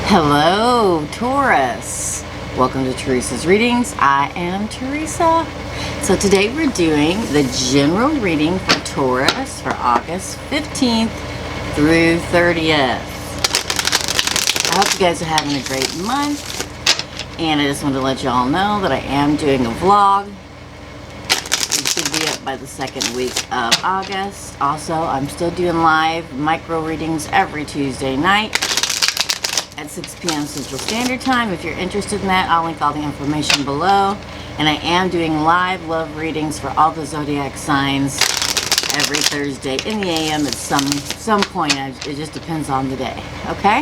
Hello, Taurus. Welcome to Teresa's readings. I am Teresa. So today we're doing the general reading for Taurus for August 15th through 30th. I hope you guys are having a great month. And I just wanted to let you all know that I am doing a vlog. It should be up by the second week of August. Also, I'm still doing live micro readings every Tuesday night at 6 p.m. Central Standard Time. If you're interested in that, I'll link all the information below. And I am doing live love readings for all the zodiac signs every Thursday in the AM at some point. It just depends on the day. Okay?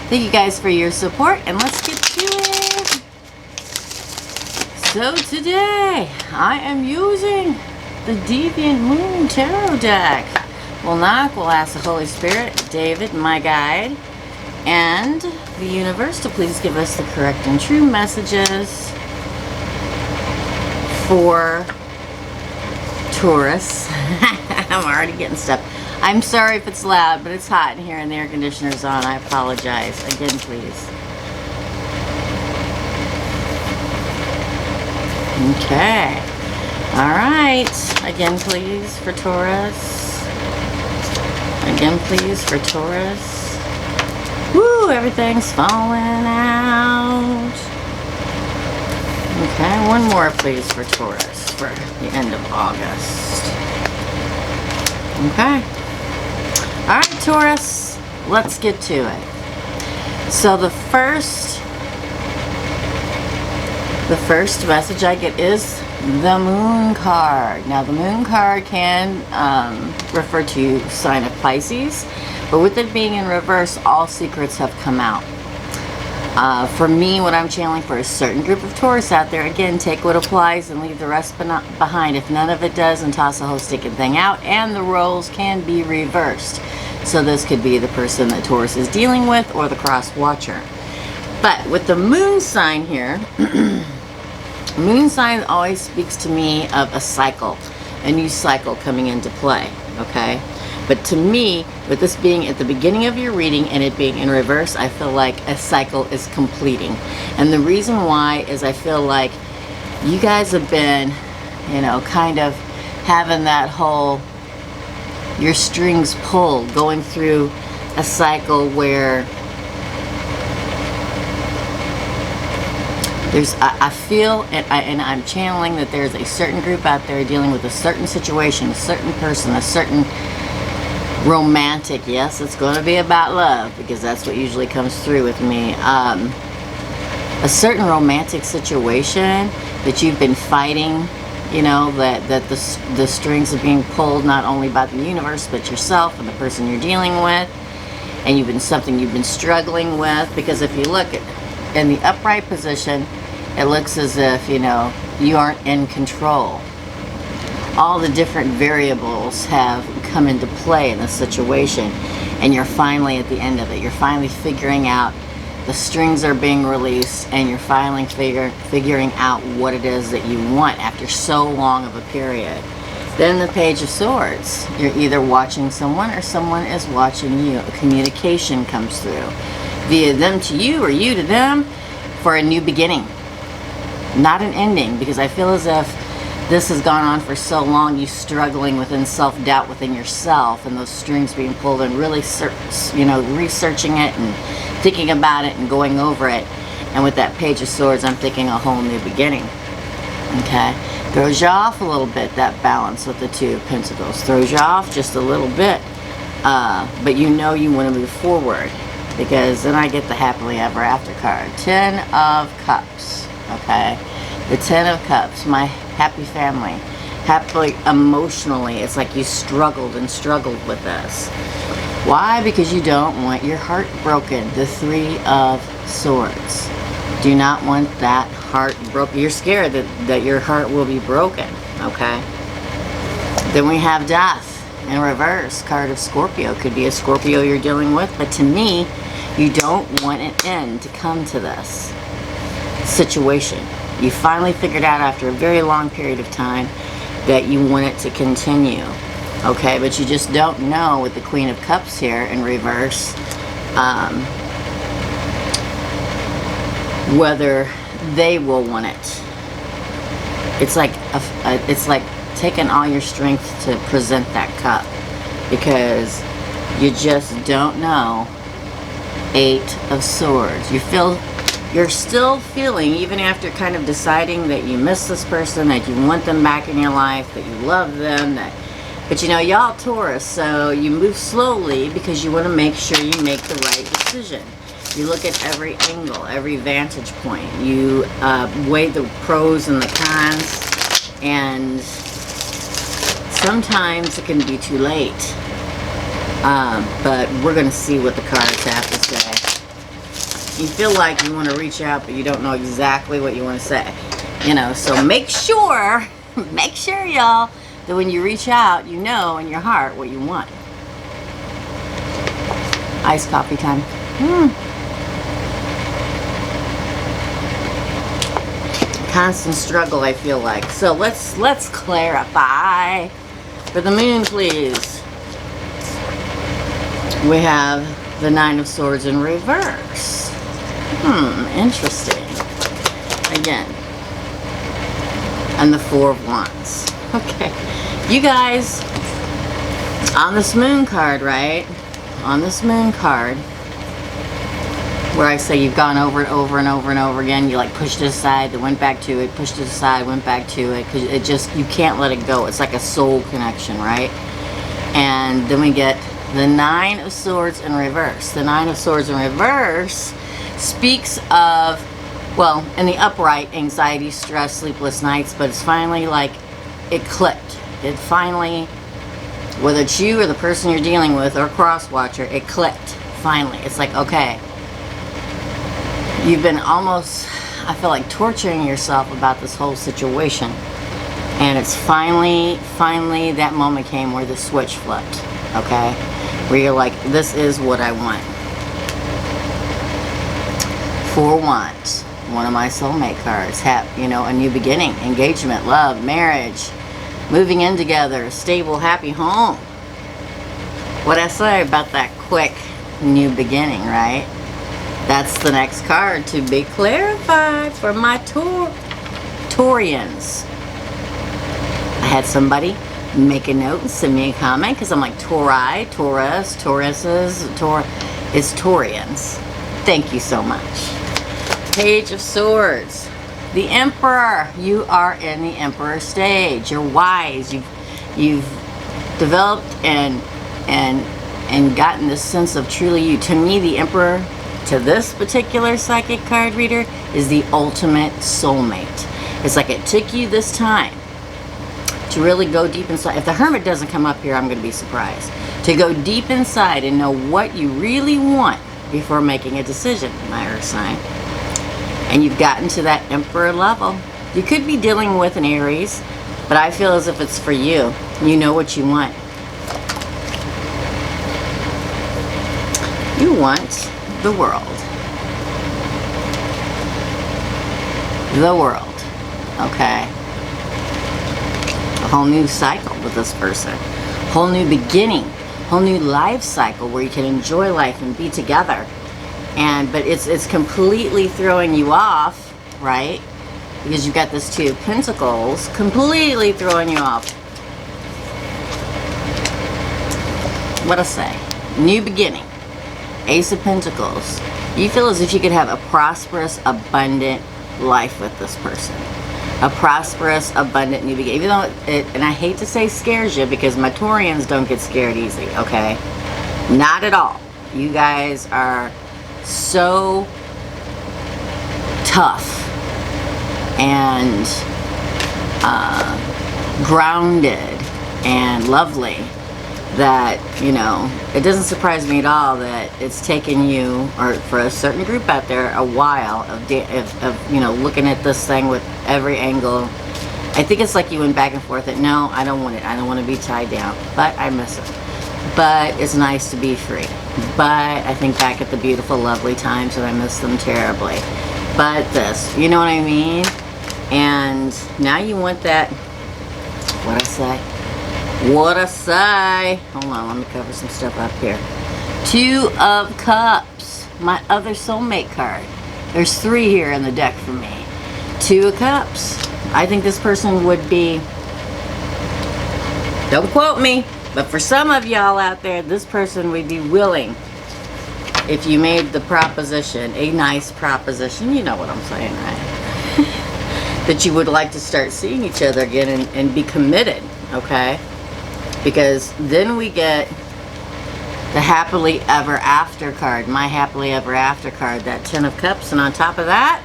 Thank you guys for your support, and let's get to it. So today, I am using the Deviant Moon Tarot deck. We'll ask the Holy Spirit, David, my guide, and the universe to please give us the correct and true messages for Taurus. I'm already getting stuff. I'm sorry if it's loud, but it's hot in here and the air conditioner's on. I apologize. Again, please. Okay. Alright. Again, please, for Taurus. Again, please, for Taurus. Woo, everything's falling out. Okay, one more please for Taurus for the end of August. Okay. Alright, Taurus, let's get to it. So the first message I get is the Moon card. Now the Moon card can refer to sign of Pisces. But with it being in reverse, all secrets have come out. For me, what I'm channeling for a certain group of Taurus out there, again, take what applies and leave the rest behind. If none of it does, and toss the whole stinking thing out. And the roles can be reversed. So this could be the person that Taurus is dealing with or the cross watcher. But with the Moon sign here, Moon sign always speaks to me of a cycle. A new cycle coming into play. Okay? But to me, with this being at the beginning of your reading and it being in reverse, I feel like a cycle is completing. And the reason why is I feel like you guys have been, kind of having that whole, your strings pulled, going through a cycle where I feel, and I'm channeling that there's a certain group out there dealing with a certain situation, a certain person, a certain romantic, yes, it's going to be about love because that's what usually comes through with me. A certain romantic situation that you've been fighting, that the strings are being pulled not only by the universe but yourself and the person you're dealing with, and you've been struggling with, because if you look in the upright position, it looks as if you aren't in control. All the different variables have come into play in this situation, and you're finally at the end of it. You're finally figuring out, the strings are being released, and you're finally figuring out what it is that you want after so long of a period. Then the Page of Swords. You're either watching someone or someone is watching you. A communication comes through via them to you or you to them for a new beginning, not an ending, because I feel as if this has gone on for so long, you struggling within self-doubt within yourself, and those strings being pulled, and really researching it and thinking about it and going over it. And with that Page of Swords, I'm thinking a whole new beginning. Okay? Throws you off a little bit, that balance with the Two of Pentacles. Throws you off just a little bit. But you want to move forward, because then I get the Happily Ever After card. 10 of Cups. Okay? The 10 of Cups, my happy family, happily emotionally. It's like you struggled with this. Why? Because you don't want your heart broken. The 3 of Swords. Do not want that heart broken. You're scared that your heart will be broken. Okay? Then we have Death in reverse. Card of Scorpio. Could be a Scorpio you're dealing with, but to me, you don't want an end to come to this situation. You finally figured out after a very long period of time that you want it to continue. Okay, but you just don't know with the Queen of Cups here in reverse. whether they will want it. It's like it's like taking all your strength to present that cup, because you just don't know. 8 of Swords. You're still feeling, even after kind of deciding that you miss this person, that you want them back in your life, that you love them, but you know, y'all Taurus, so you move slowly because you want to make sure you make the right decision. You look at every angle, every vantage point. You weigh the pros and the cons, and sometimes it can be too late. But we're going to see what the cards have to say. You feel like you want to reach out, but you don't know exactly what you want to say. You know, so make sure y'all, that when you reach out, you know in your heart what you want. Iced coffee time. Constant struggle, I feel like. So let's clarify. For the moon, please. We have the 9 of Swords in reverse. Interesting. Again. And the 4 of Wands. Okay. You guys, on this moon card, right? On this moon card, where I say you've gone over it over and over and over again, you like pushed it aside, then went back to it, pushed it aside, went back to it, because it just, you can't let it go. It's like a soul connection, right? And then we get the 9 of Swords in reverse. The 9 of Swords in reverse speaks of, well, in the upright, anxiety, stress, sleepless nights, but it's finally like, it clicked. It finally, whether it's you or the person you're dealing with or cross-watcher, it clicked. Finally. It's like, okay, you've been almost, I feel like, torturing yourself about this whole situation. And it's finally that moment came where the switch flipped. Okay? Where you're like, this is what I want. 4 Wands. One of my soulmate cards. You know, a new beginning, engagement, love, marriage, moving in together, stable, happy home. What I say about that quick new beginning, right? That's the next card to be clarified for my Taurians. I had somebody make a note and send me a comment, because I'm like, Tauri, Taurus, Tauruses, it's Taurians. Thank you so much. Page of Swords. The Emperor. You are in the Emperor stage. You're wise. You've developed and gotten this sense of truly you. To me, the Emperor, to this particular psychic card reader, is the ultimate soulmate. It's like it took you this time to really go deep inside. If the Hermit doesn't come up here, I'm going to be surprised. To go deep inside and know what you really want before making a decision, my Earth sign. And you've gotten to that Emperor level. You could be dealing with an Aries, but I feel as if it's for you. You know what you want. You want the world. The world. Okay. A whole new cycle with this person. Whole new beginning. Whole new life cycle where you can enjoy life and be together. But it's completely throwing you off, right? Because you've got this 2 of Pentacles, completely throwing you off. What I say? New beginning. Ace of Pentacles. You feel as if you could have a prosperous, abundant life with this person. A prosperous, abundant new beginning. Even though and I hate to say scares you, because my Taurians don't get scared easy, okay? Not at all. You guys are so tough and grounded and lovely that, you know, it doesn't surprise me at all that it's taken you, or for a certain group out there, a while of you know, looking at this thing with every angle. I think it's like you went back and forth that, no, I don't want it. I don't want to be tied down, but I miss it. But it's nice to be free. But I think back at the beautiful, lovely times, and I miss them terribly. But this, you know what I mean? And now you want that, what I say? What I say? Hold on, let me cover some stuff up here. 2 of Cups, my other soulmate card. There's 3 here in the deck for me. 2 of Cups. I think this person would be, don't quote me, but for some of y'all out there, this person would be willing, if you made the proposition, a nice proposition, you know what I'm saying, right? That you would like to start seeing each other again and be committed, okay? Because then we get the happily ever after card, my happily ever after card, that 10 of Cups, and on top of that,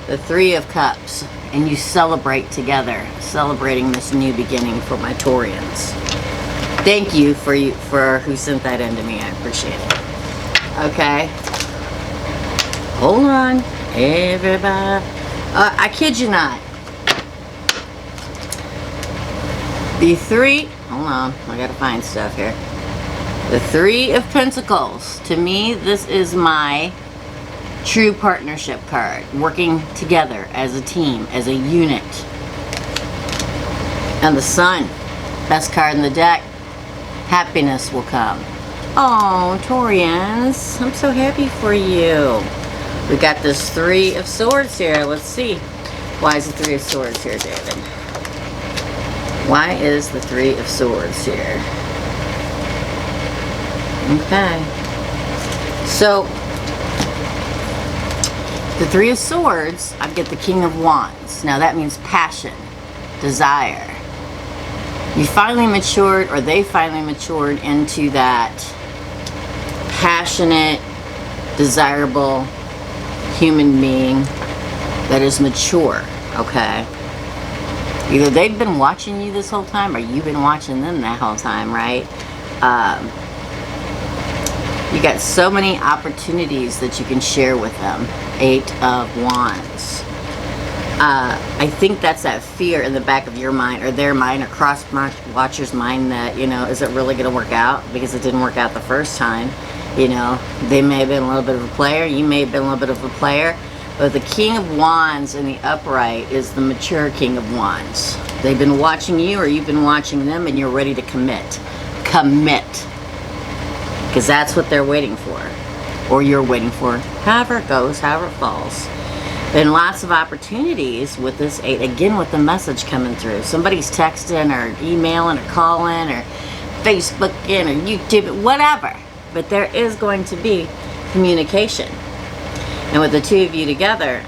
the 3 of Cups, and you celebrate together, celebrating this new beginning for my Taurians. Thank you for who sent that in to me. I appreciate it. Okay, hold on, everybody. I kid you not. The 3, hold on, I gotta find stuff here. The 3 of Pentacles. To me, this is my true partnership card. Working together as a team, as a unit. And the Sun, best card in the deck. Happiness will come. Oh, Taurians, I'm so happy for you. We got this 3 of Swords here. Let's see. Why is the 3 of Swords here, David? Why is the 3 of Swords here? Okay. So, the 3 of Swords, I get the King of Wands. Now that means passion, desire. You finally matured, or they finally matured into that passionate, desirable human being that is mature, okay? Either they've been watching you this whole time, or you've been watching them that whole time, right? You got so many opportunities that you can share with them. 8 of Wands. I think that's that fear in the back of your mind, or their mind, or cross-watcher's mind that, you know, is it really going to work out? Because it didn't work out the first time. You know, they may have been a little bit of a player, you may have been a little bit of a player, but the King of Wands in the upright is the mature King of Wands. They've been watching you, or you've been watching them, and you're ready to commit. Commit. Because that's what they're waiting for. Or you're waiting for. However it goes, however it falls. And lots of opportunities with this 8. Again, with the message coming through. Somebody's texting, or emailing, or calling, or Facebooking, or YouTube, whatever. But there is going to be communication. And with the 2 of you together,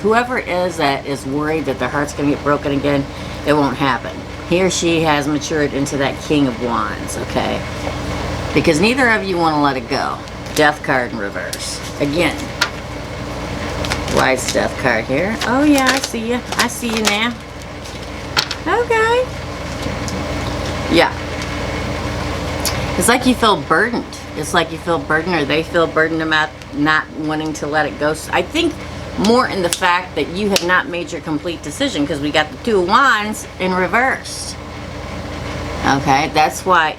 whoever it is that is worried that their heart's going to get broken again, it won't happen. He or she has matured into that King of Wands, okay? Because neither of you want to let it go. Death card in reverse. Again. Why is Death card here? Oh yeah, I see you. I see you now. Okay. Yeah. It's like you feel burdened. It's like you feel burdened, or they feel burdened about not wanting to let it go. So I think more in the fact that you have not made your complete decision, because we got the 2 of Wands in reverse. Okay, that's why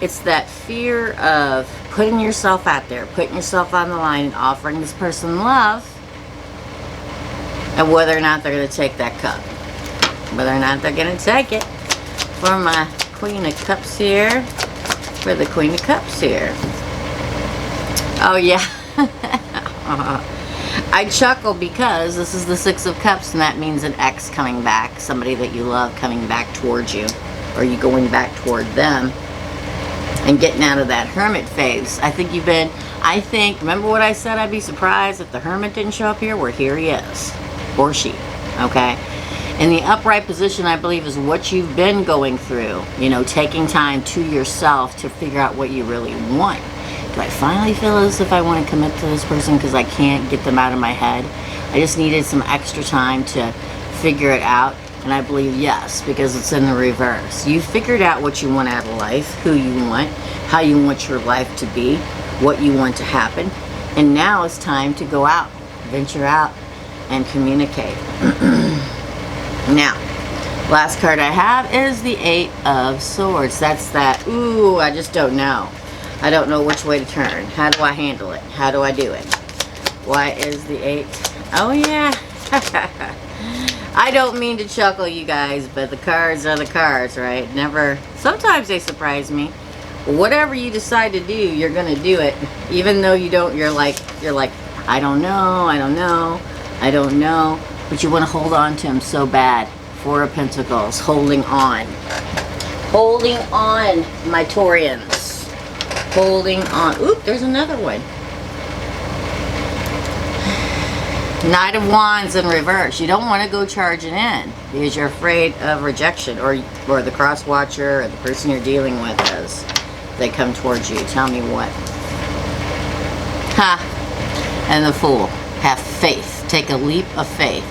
it's that fear of putting yourself out there, putting yourself on the line, and offering this person love, and whether or not they're going to take that cup. Whether or not they're going to take it. For my Queen of Cups here. For the Queen of Cups here. Oh yeah. I chuckle because this is the 6 of Cups, and that means an ex coming back. Somebody that you love coming back towards you. Or you going back toward them. And getting out of that hermit phase. I think remember what I said? I'd be surprised if the hermit didn't show up here. Well, here he is. Or she. Okay? And the upright position, I believe, is what you've been going through. You know, taking time to yourself to figure out what you really want. Do I finally feel as if I want to commit to this person because I can't get them out of my head? I just needed some extra time to figure it out. And I believe yes, because it's in the reverse. You figured out what you want out of life, who you want, how you want your life to be, what you want to happen. And now it's time to go out, venture out, and communicate. Now, last card I have is the 8 of Swords. That's that, ooh, I just don't know. I don't know which way to turn. How do I handle it? How do I do it? Why is the 8? Oh, yeah. I don't mean to chuckle, you guys, but the cards are the cards, right? Sometimes they surprise me. Whatever you decide to do, you're going to do it. Even though you don't, you're like, I don't know, I don't know, I don't know. But you want to hold on to him so bad. Four of Pentacles, holding on. Holding on, my Taurians. Holding on. Oop, there's another one. Knight of Wands in reverse. You don't want to go charging in because you're afraid of rejection, or the cross watcher or the person you're dealing with as they come towards you. Tell me what. Ha! And the Fool. Have faith. Take a leap of faith.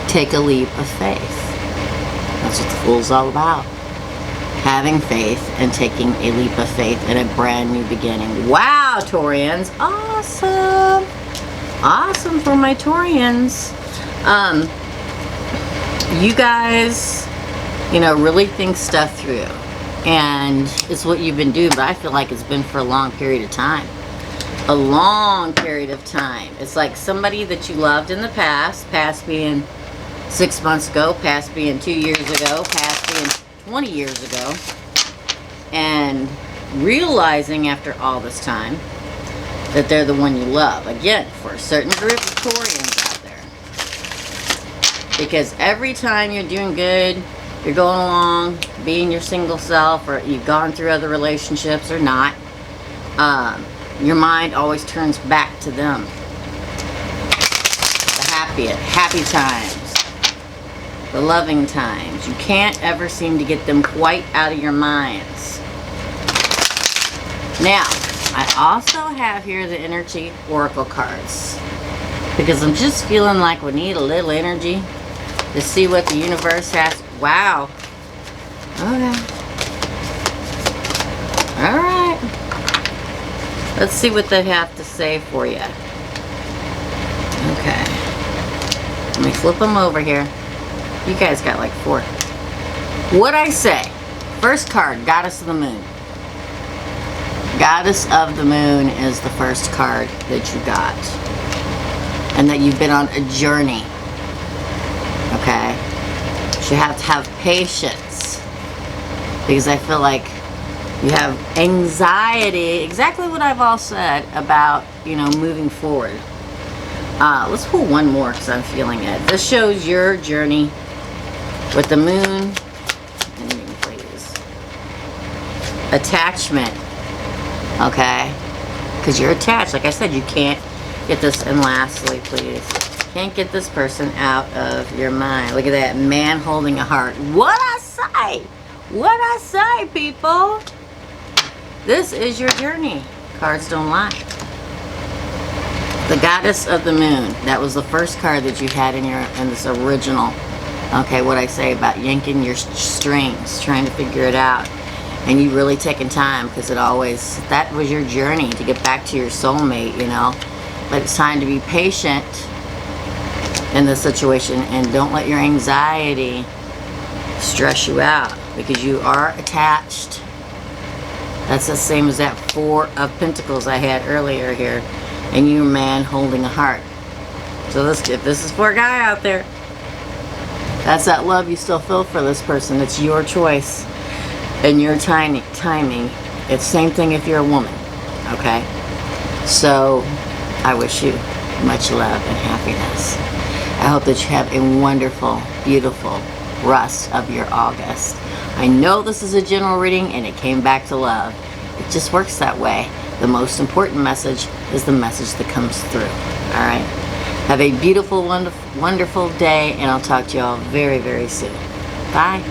Take a leap of faith. That's what the Fool's all about. Having faith and taking a leap of faith in a brand new beginning. Wow, Taurians. Awesome. Awesome for my Taurians. You guys, you know, really think stuff through. And it's what you've been doing, but I feel like it's been for a long period of time. A long period of time. It's like somebody that you loved in the past being 6 months ago, past being 2 years ago, past being 20 years ago, and realizing after all this time that they're the one you love. Again, for a certain group of Taurians out there. Because every time you're doing good, you're going along, being your single self, or you've gone through other relationships or not, your mind always turns back to them. The happy times. The loving times. You can't ever seem to get them quite out of your minds. Now, I also have here the energy oracle cards, because I'm just feeling like we need a little energy to see what the universe has. Wow. Okay. Alright. Let's see what they have to say for you. Okay. Let me flip them over here. You guys got like 4. What'd I say? First card, Goddess of the Moon. Goddess of the Moon is the first card that you got. And that you've been on a journey. Okay? So you have to have patience. Because I feel like you have anxiety. Exactly what I've all said about, you know, moving forward. Let's pull one more because I'm feeling it. This shows your journey with the moon. And please. Attachment. Okay, because you're attached. Like I said, you can't get this. And lastly, please, can't get this person out of your mind. Look at that man holding a heart. What I say? What I say, people? This is your journey. Cards don't lie. The Goddess of the Moon. That was the first card that you had in this original. Okay, what I say about yanking your strings, trying to figure it out. And you really taking time, because that was your journey to get back to your soulmate, you know. But it's time to be patient in this situation, and don't let your anxiety stress you out, because you are attached. That's the same as that 4 of Pentacles I had earlier here. And you're a man holding a heart. So if this is for a guy out there, that's that love you still feel for this person. It's your choice. And your timing. It's the same thing if you're a woman. Okay? So, I wish you much love and happiness. I hope that you have a wonderful, beautiful rest of your August. I know this is a general reading and it came back to love. It just works that way. The most important message is the message that comes through. Alright? Have a beautiful, wonderful day, and I'll talk to you all very, very soon. Bye.